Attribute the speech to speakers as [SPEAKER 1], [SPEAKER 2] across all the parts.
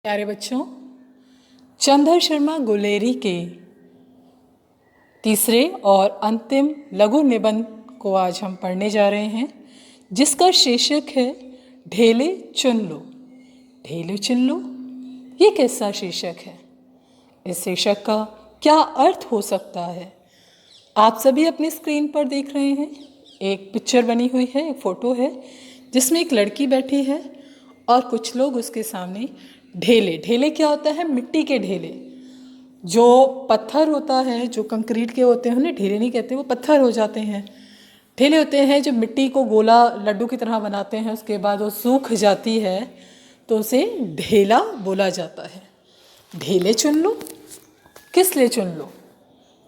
[SPEAKER 1] प्यारे बच्चों, चंद्र शर्मा गुलेरी के तीसरे और अंतिम लघु निबंध को आज हम पढ़ने जा रहे हैं, जिसका शीर्षक है ढेले चुन लो। ढेले चुन लो, ये कैसा शीर्षक है? इस शीर्षक का क्या अर्थ हो सकता है? आप सभी अपनी स्क्रीन पर देख रहे हैं, एक पिक्चर बनी हुई है, एक फ़ोटो है जिसमें एक लड़की बैठी है और कुछ लोग उसके सामने ढेले। ढेले क्या होता है? मिट्टी के ढेले। जो पत्थर होता है, जो कंक्रीट के होते हैं, उन्हें ढेले नहीं कहते, वो पत्थर हो जाते हैं। ढेले होते हैं जो मिट्टी को गोला लड्डू की तरह बनाते हैं, उसके बाद वो सूख जाती है तो उसे ढेला बोला जाता है। ढेले चुन लो, किस लिए चुन लो?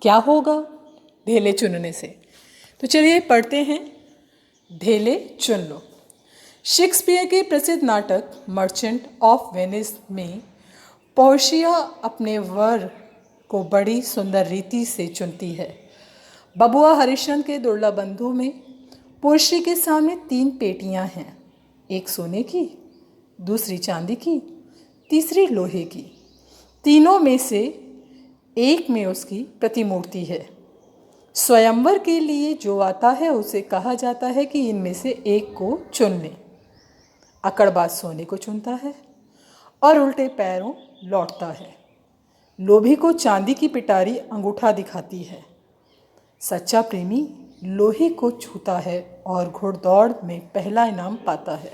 [SPEAKER 1] क्या होगा ढेले चुनने से? तो चलिए पढ़ते हैं, ढेले चुन लो। शेक्सपियर के प्रसिद्ध नाटक मर्चेंट ऑफ वेनिस में पोर्शिया अपने वर को बड़ी सुंदर रीति से चुनती है। बबुआ हरिश्चंद्र के दुर्लभ बंधु में पोर्शी के सामने 3 पेटियां हैं, एक सोने की, दूसरी चांदी की, तीसरी लोहे की। तीनों में से एक में उसकी प्रतिमूर्ति है। स्वयंवर के लिए जो आता है उसे कहा जाता है कि इनमें से एक को चुन ले। अकड़बाज सोने को चुनता है और उल्टे पैरों लौटता है। लोभी को चांदी की पिटारी अंगूठा दिखाती है। सच्चा प्रेमी लोहे को छूता है और घुड़दौड़ में पहला इनाम पाता है।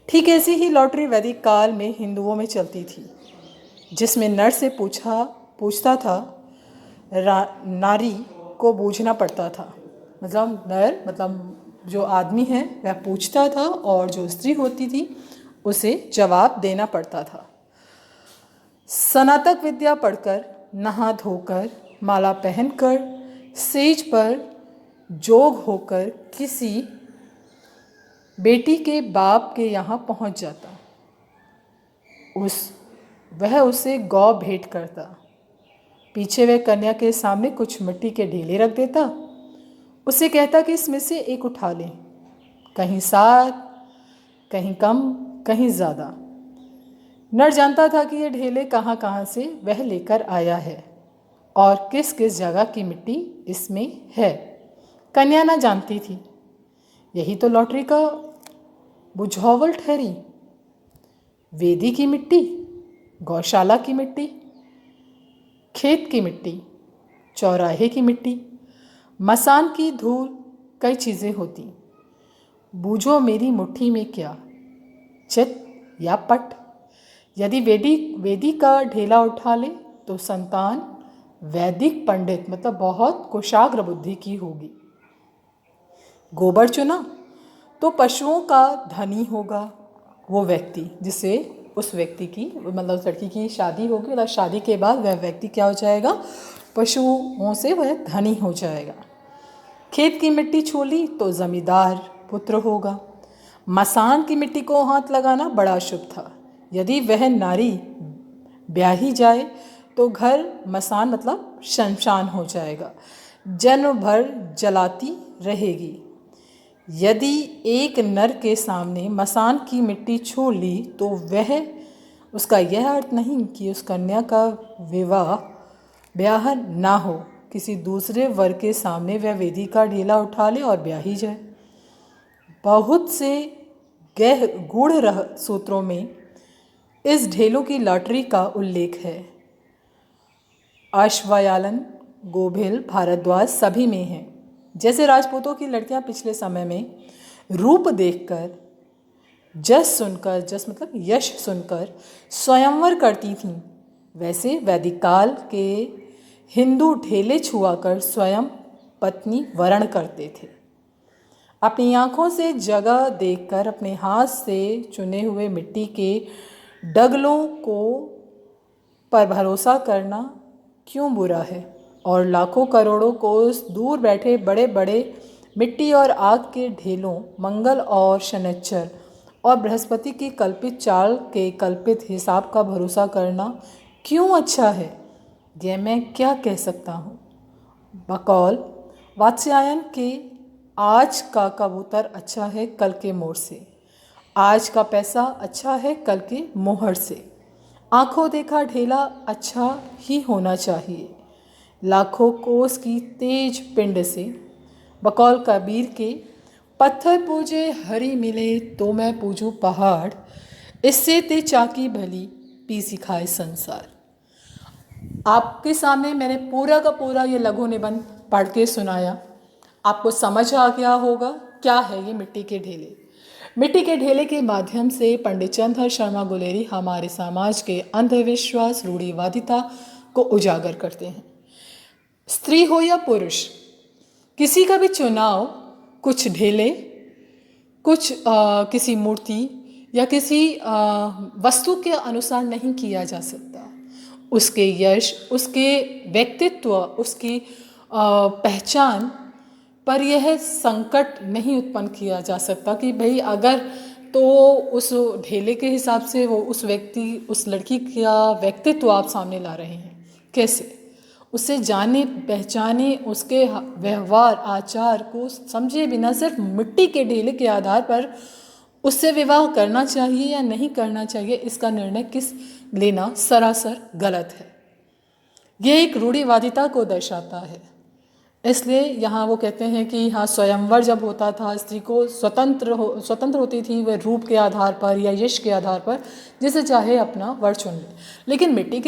[SPEAKER 1] ठीक ऐसी ही लॉटरी वैदिक काल में हिंदुओं में चलती थी, जिसमें नर से पूछता था, नारी को बूझना पड़ता था। मतलब नर, मतलब जो आदमी है वह पूछता था और जो स्त्री होती थी उसे जवाब देना पड़ता था। स्नातक विद्या पढ़कर, नहा धोकर, माला पहनकर, सेज पर जोग होकर किसी बेटी के बाप के यहाँ पहुँच जाता। वह उसे गौ भेंट करता। पीछे वह कन्या के सामने कुछ मिट्टी के ढेले रख देता। उसे कहता कि इसमें से एक उठा ले, कहीं 7, कहीं कम, कहीं ज़्यादा। नर जानता था कि ये ढेले कहाँ कहाँ से वह लेकर आया है और किस किस जगह की मिट्टी इसमें है। कन्या ना जानती थी। यही तो लॉटरी का बुझावल ठहरी। वेदी की मिट्टी, गौशाला की मिट्टी, खेत की मिट्टी, चौराहे की मिट्टी, मसान की धूल, कई चीज़ें होती। बूझो मेरी मुट्ठी में क्या, चित या पट। यदि वेदी का ढेला उठा ले तो संतान वैदिक पंडित, मतलब बहुत कुशाग्र बुद्धि की होगी। गोबर चुना तो पशुओं का धनी होगा वो व्यक्ति, जिसे उस व्यक्ति की, मतलब लड़की की शादी होगी, मतलब शादी के बाद वह व्यक्ति क्या हो जाएगा? पशुओं से वह धनी हो जाएगा। खेत की मिट्टी छू ली तो जमींदार पुत्र होगा। मसान की मिट्टी को हाथ लगाना बड़ा शुभ था। यदि वह नारी ब्याही जाए तो घर मसान मतलब शमशान हो जाएगा, जन्म भर जलाती रहेगी। यदि एक नर के सामने मसान की मिट्टी छू ली तो वह, उसका यह अर्थ नहीं कि उस कन्या का ब्याह ना हो, किसी दूसरे वर के सामने वह वेदी का ढेला उठा ले और ब्याही जाए। बहुत से गूढ़ सूत्रों में इस ढेलों की लॉटरी का उल्लेख है। अश्वयालन, गोभिल, भारद्वाज सभी में है। जैसे राजपूतों की लड़कियां पिछले समय में रूप देखकर, जस मतलब यश सुनकर स्वयंवर करती थीं, वैसे वैदिक काल के हिंदू ढेले छुआकर स्वयं पत्नी वरण करते थे। अपनी आँखों से जगह देखकर अपने हाथ से चुने हुए मिट्टी के डगलों को पर भरोसा करना क्यों बुरा है? और लाखों करोड़ों कोस दूर बैठे बड़े बड़े मिट्टी और आग के ढेलों, मंगल और शनिचर और बृहस्पति की कल्पित चाल के कल्पित हिसाब का भरोसा करना क्यों अच्छा है? यह मैं क्या कह सकता हूँ? बकौल वात्स्यायन के, आज का कबूतर अच्छा है कल के मोर से, आज का पैसा अच्छा है कल के मोहर से। आंखों देखा ढेला अच्छा ही होना चाहिए, लाखों कोस की तेज पिंड से। बकौल कबीर के पत्थर पूजे हरी मिले तो मैं पूजूं पहाड़, इससे ते चाकी भली पी सिखाए संसार। आपके सामने मैंने पूरा का पूरा ये लघु निबंध पढ़ के सुनाया। आपको समझ आ गया होगा क्या है ये मिट्टी के ढेले। मिट्टी के ढेले के माध्यम से पंडित चंद्रधर शर्मा गुलेरी हमारे समाज के अंधविश्वास रूढ़िवादिता को उजागर करते हैं। स्त्री हो या पुरुष, किसी का भी चुनाव कुछ ढेले, कुछ किसी मूर्ति या किसी वस्तु के अनुसार नहीं किया जा सकता। उसके यश, उसके व्यक्तित्व, उसकी पहचान पर यह संकट नहीं उत्पन्न किया जा सकता कि भाई अगर तो उस ढेले के हिसाब से वो उस व्यक्ति, उस लड़की का व्यक्तित्व आप सामने ला रहे हैं, कैसे उसे जाने पहचाने, उसके व्यवहार आचार को समझे बिना सिर्फ मिट्टी के ढेले के आधार पर उससे विवाह करना चाहिए या नहीं करना चाहिए, इसका निर्णय किस लेना सरासर गलत है। यह एक रूढ़िवादिता को दर्शाता है। इसलिए यहाँ वो कहते हैं कि हाँ, स्वयंवर जब होता था स्त्री को स्वतंत्र होती थी वह रूप के आधार पर या यश के आधार पर जिसे चाहे अपना वर चुन ले। लेकिन मिट्टी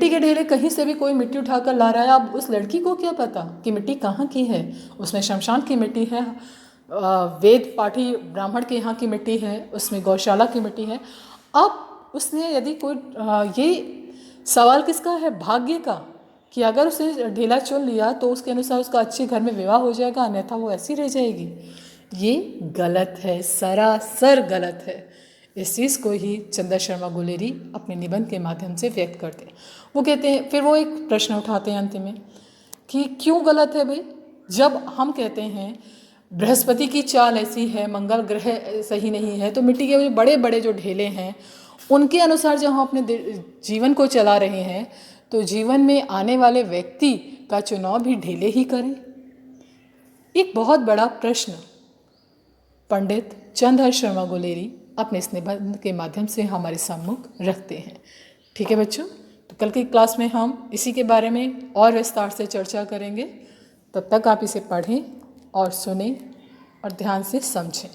[SPEAKER 1] के ढेले कहीं से भी कोई मिट्टी उठाकर ला रहा है। अब उस लड़की को क्या पता कि मिट्टी कहाँ की है। उसमें शमशान की मिट्टी है, वेद पाठी ब्राह्मण के यहाँ की मिट्टी है, उसमें गौशाला की मिट्टी है। अब उसने यदि कोई ये सवाल किसका है, भाग्य का, कि अगर उसने ढेला चुन लिया तो उसके अनुसार उसका अच्छे घर में विवाह हो जाएगा, अन्यथा वो ऐसी रह जाएगी। ये गलत है, सरासर गलत है। इस चीज़ को ही चंद्र शर्मा गुलेरी अपने निबंध के माध्यम से व्यक्त करते हैं। वो कहते हैं, फिर वो एक प्रश्न उठाते हैं अंत में कि क्यों गलत है भाई। जब हम कहते हैं बृहस्पति की चाल ऐसी है, मंगल ग्रह सही नहीं है, तो मिट्टी के बड़े बड़े जो ढेले हैं उनके अनुसार जब हम अपने जीवन को चला रहे हैं तो जीवन में आने वाले व्यक्ति का चुनाव भी ढेले ही करें। एक बहुत बड़ा प्रश्न पंडित चंद्रधर शर्मा गुलेरी अपने इस निबंध के माध्यम से हमारे सम्मुख रखते हैं। ठीक है बच्चों, तो कल की क्लास में हम इसी के बारे में और विस्तार से चर्चा करेंगे। तब तक आप इसे पढ़ें और सुनें और ध्यान से समझें।